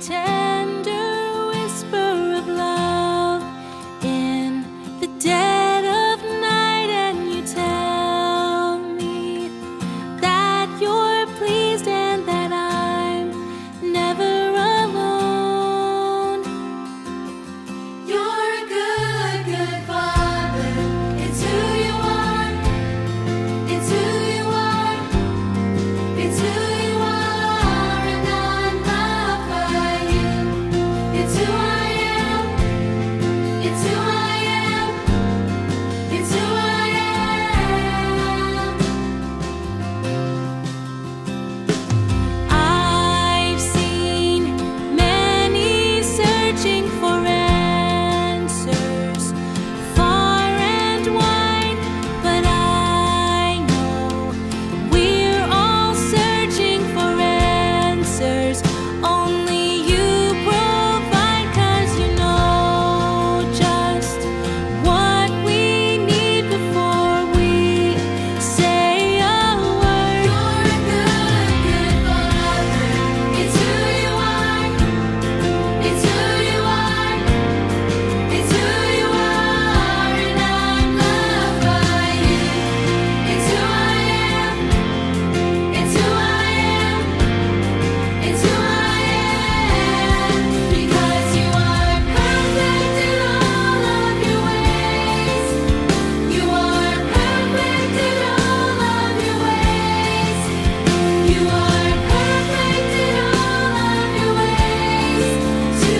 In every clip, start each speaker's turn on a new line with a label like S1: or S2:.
S1: tender whisper of love in the dead of night, and you tell me that you're pleased and that I'm never alone. You're a good, good father. It's who you are. It's who you are. It's who you are, and I'm loved by you. It's who I am. It's who I am. It's who I am. I've seen many searching for answers far and wide, but I know we're all searching for answers. Only you provide, 'cause you know just what we need before we say a word. You're a good, good father. It's who you are. It's who you are. It's who you are, and I'm loved by you. It's who I am. It's who I am. It's who I am. Because you are perfect in all of your ways. You are perfect in all of your ways. You are perfect in all of your ways to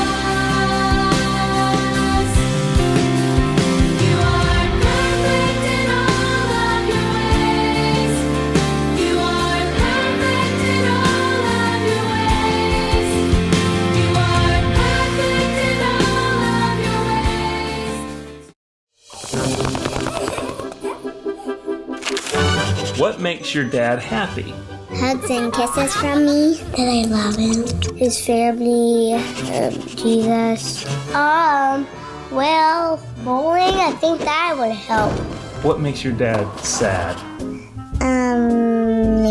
S1: us. You are perfect in all of your ways. You are perfect in all of your ways. You are perfect in all of your ways.
S2: What makes your dad happy?
S3: Hugs and kisses from me. That I love him. His family, Jesus. Well, bowling, I think that would help.
S2: What makes your dad sad?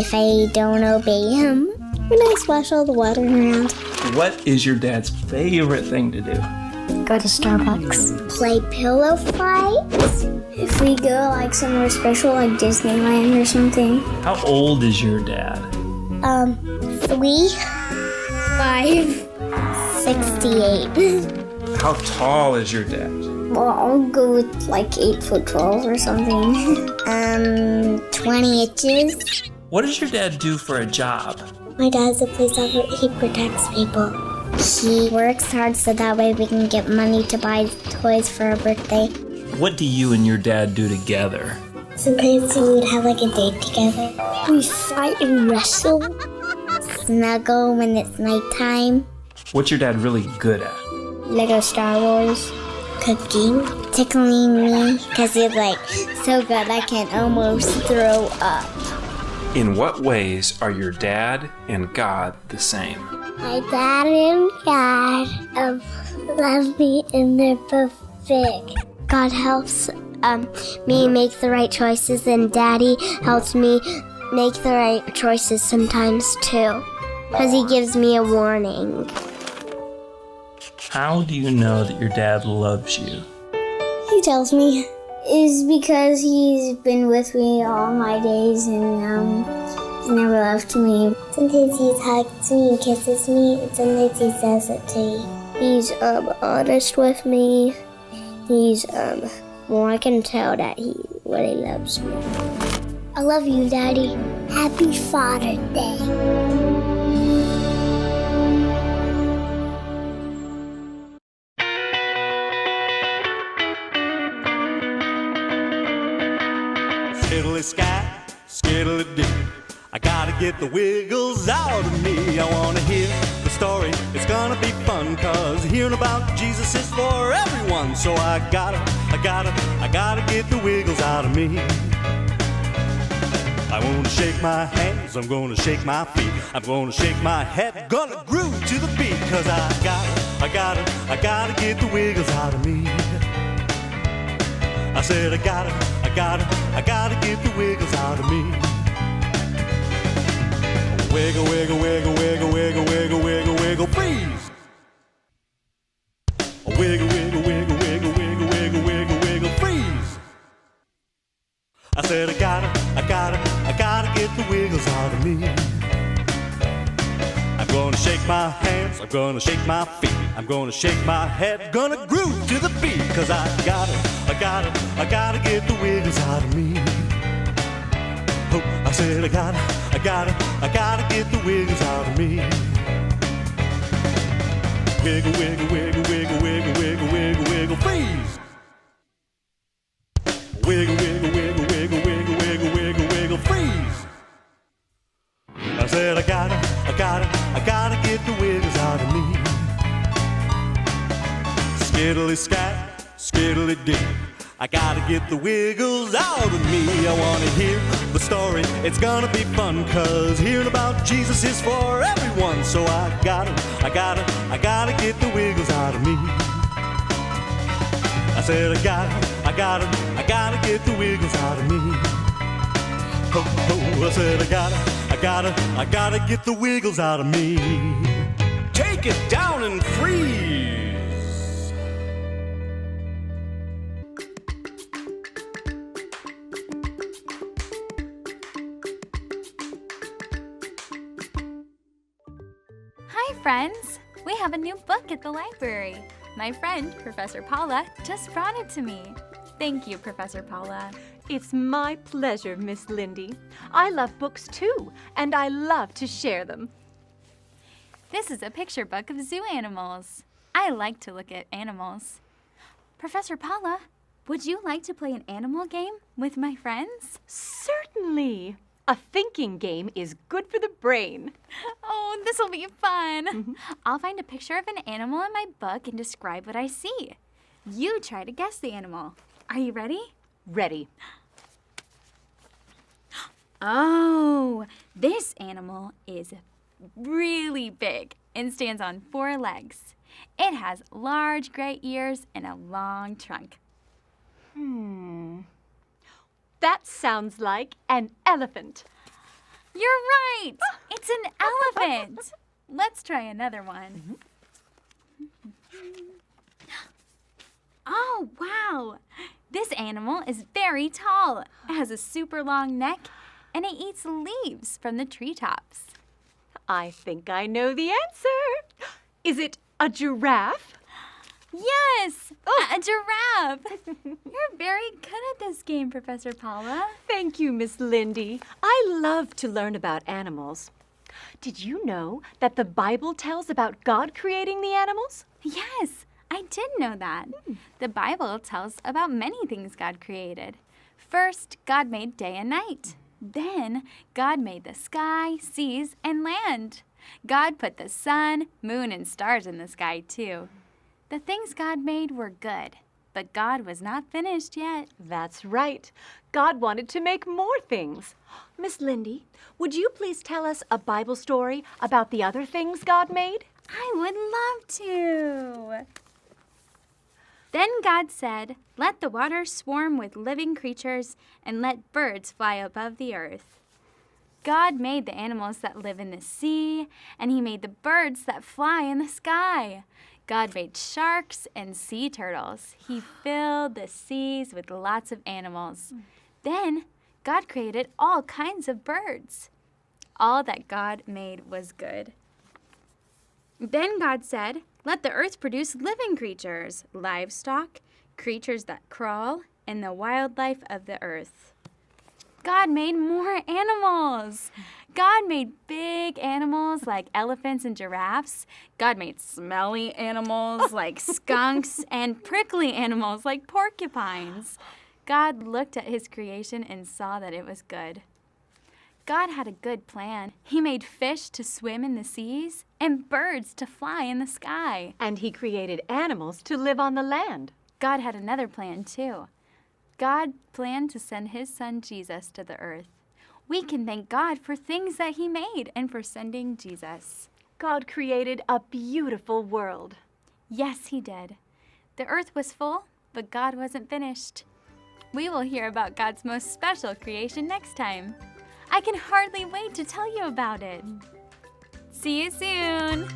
S3: If I don't obey him. When I splash all the water around.
S2: What is your dad's favorite thing to do?
S3: Go to Starbucks. Play pillow fights. If we go like somewhere special like Disneyland or something.
S2: How old is your dad?
S3: 3, 5, 68.
S2: How tall is your dad?
S3: Well, I'll go with like 8'12" or something. 20 inches.
S2: What does your dad do for a job?
S3: My dad's a police officer. He protects people. He works hard so that way we can get money to buy toys for our birthday.
S2: What do you and your dad do together?
S3: Sometimes we would have like a date together. We fight and wrestle. Snuggle when it's nighttime.
S2: What's your dad really good at?
S3: Lego Star Wars. Cooking. Tickling me because he's like so good I can almost throw up.
S2: In what ways are your dad and God the same?
S3: My dad and God love me and they're both big. God helps me make the right choices, and Daddy helps me make the right choices sometimes too, because he gives me a warning.
S2: How do you know that your dad loves you?
S3: He tells me. It's because he's been with me all my days and he's never left me. Sometimes he hugs me and kisses me, and sometimes he says it to me. He's honest with me. He's well, I can tell that he really loves me. I love you, Daddy. Happy Father's Day.
S4: Skiddly sky, skiddly doo. I gotta get the wiggles out of me. I wanna hear the story. It's gonna be fun, 'cause hearing about Jesus is for everyone. So I gotta get the wiggles out of me. I wanna shake my hands, I'm gonna shake my feet, I'm gonna shake my head, gonna groove to the beat. 'Cause I gotta get the wiggles out of me. I said I gotta get the wiggles out of me. Wiggle, wiggle, wiggle, wiggle, wiggle, wiggle, wiggle, wiggle, freeze. Wiggle, wiggle, wiggle, wiggle, wiggle, wiggle, wiggle, wiggle, freeze. I said I gotta get the wiggles out of me. I'm gonna shake my hands, I'm gonna shake my feet, I'm gonna shake my head, gonna groove to the beat. Cause I gotta get the wiggles out of me. Oh, I said I gotta get the wiggles out of me. Wiggle, wiggle, wiggle, wiggle, wiggle, wiggle, wiggle, wiggle, freeze. Wiggle, wiggle, wiggle, wiggle, wiggle, wiggle, wiggle, wiggle, freeze. I said I gotta get the wiggles out of me. Skiddly scat, skiddly dee. I gotta get the wiggles out of me. I wanna hear the story, it's gonna be fun. Cause hearing about Jesus is for everyone. So I gotta get the wiggles out of me. I said I gotta get the wiggles out of me. Oh, oh, I said I gotta get the wiggles out of me. Take it down and freeze.
S1: Hi, friends! We have a new book at the library. My friend, Professor Paula, just brought it to me. Thank you, Professor Paula.
S5: It's my pleasure, Miss Lindy. I love books too, and I love to share them.
S1: This is a picture book of zoo animals. I like to look at animals. Professor Paula, would you like to play an animal game with my friends?
S5: Certainly. A thinking game is good for the brain.
S1: Oh, this will be fun. I'll find a picture of an animal in my book and describe what I see. You try to guess the animal. Are you ready?
S5: Ready.
S1: Oh, this animal is really big and stands on 4 legs. It has large gray ears and a long trunk.
S5: That sounds like an elephant.
S1: You're right! It's an elephant! Let's try another one. Oh, wow! This animal is very tall. It has a super long neck, and it eats leaves from the treetops.
S5: I think I know the answer. Is it a giraffe?
S1: Yes! A giraffe! You're very good at this game, Professor Paula.
S5: Thank you, Miss Lindy. I love to learn about animals. Did you know that the Bible tells about God creating the animals?
S1: Yes, I did know that. The Bible tells about many things God created. First, God made day and night. Then, God made the sky, seas, and land. God put the sun, moon, and stars in the sky, too. The things God made were good, but God was not finished yet.
S5: That's right. God wanted to make more things. Miss Lindy, would you please tell us a Bible story about the other things God made?
S1: I would love to. Then God said, "Let the waters swarm with living creatures, and let birds fly above the earth." God made the animals that live in the sea, and He made the birds that fly in the sky. God made sharks and sea turtles. He filled the seas with lots of animals. Then God created all kinds of birds. All that God made was good. Then God said, "Let the earth produce living creatures, livestock, creatures that crawl, and the wildlife of the earth." God made more animals. God made big animals like elephants and giraffes. God made smelly animals like skunks and prickly animals like porcupines. God looked at His creation and saw that it was good. God had a good plan. He made fish to swim in the seas and birds to fly in the sky.
S5: And He created animals to live on the land.
S1: God had another plan, too. God planned to send His Son Jesus to the earth. We can thank God for things that He made and for sending Jesus.
S5: God created a beautiful world.
S1: Yes, He did. The earth was full, but God wasn't finished. We will hear about God's most special creation next time.
S6: I can hardly wait to tell you about it. See you soon!